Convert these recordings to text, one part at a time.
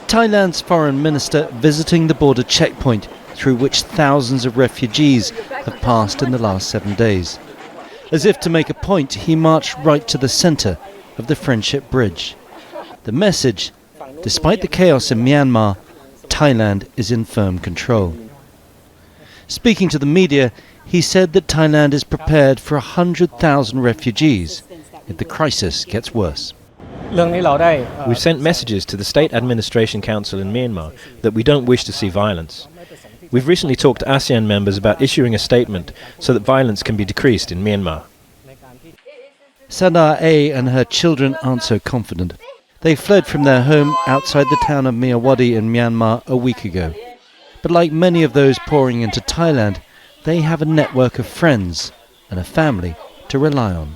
Thailand's foreign minister visiting the border checkpoint through which thousands of refugees have passed in the last 7 days. As if to make a point, he marched right to the centre of the Friendship Bridge. The message: despite the chaos in Myanmar, Thailand is in firm control. Speaking to the media, he said that Thailand is prepared for 100,000 refugees if the crisis gets worse. We've sent messages to the State Administration Council in Myanmar that we don't wish to see violence. We've recently talked to ASEAN members about issuing a statement so that violence can be decreased in Myanmar. Sadar A and her children aren't so confident. They fled from their home outside the town of Myawaddy in Myanmar a week ago. But like many of those pouring into Thailand, they have a network of friends and a family to rely on.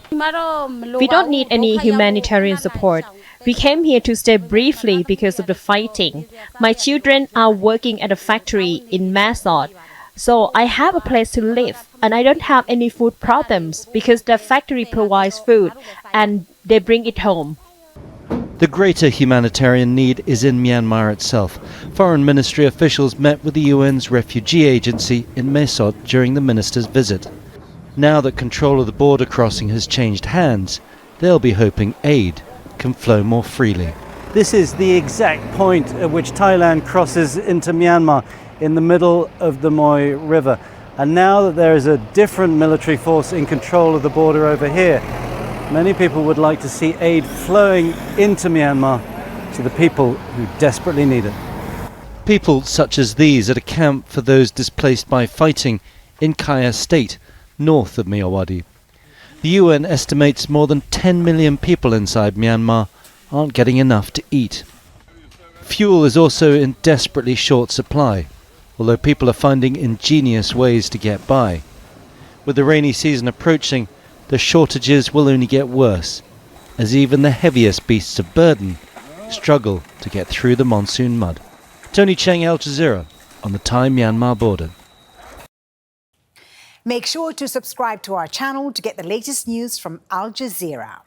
We don't need any humanitarian support. We came here to stay briefly because of the fighting. My children are working at a factory in Masot, so I have a place to live, and I don't have any food problems because the factory provides food and they bring it home. The greater humanitarian need is in Myanmar itself. Foreign Ministry officials met with the UN's refugee agency in Mesot during the minister's visit. Now that control of the border crossing has changed hands, they'll be hoping aid can flow more freely. This is the exact point at which Thailand crosses into Myanmar, in the middle of the Moi River. And now that there is a different military force in control of the border over here, many people would like to see aid flowing into Myanmar to the people who desperately need it. People such as these at a camp for those displaced by fighting in Kaya State, north of Myawaddy. The UN estimates more than 10 million people inside Myanmar aren't getting enough to eat. Fuel is also in desperately short supply, although people are finding ingenious ways to get by. With the rainy season approaching, the shortages will only get worse, as even the heaviest beasts of burden struggle to get through the monsoon mud. Tony Cheng, Al Jazeera, on the Thai-Myanmar border. Make sure to subscribe to our channel to get the latest news from Al Jazeera.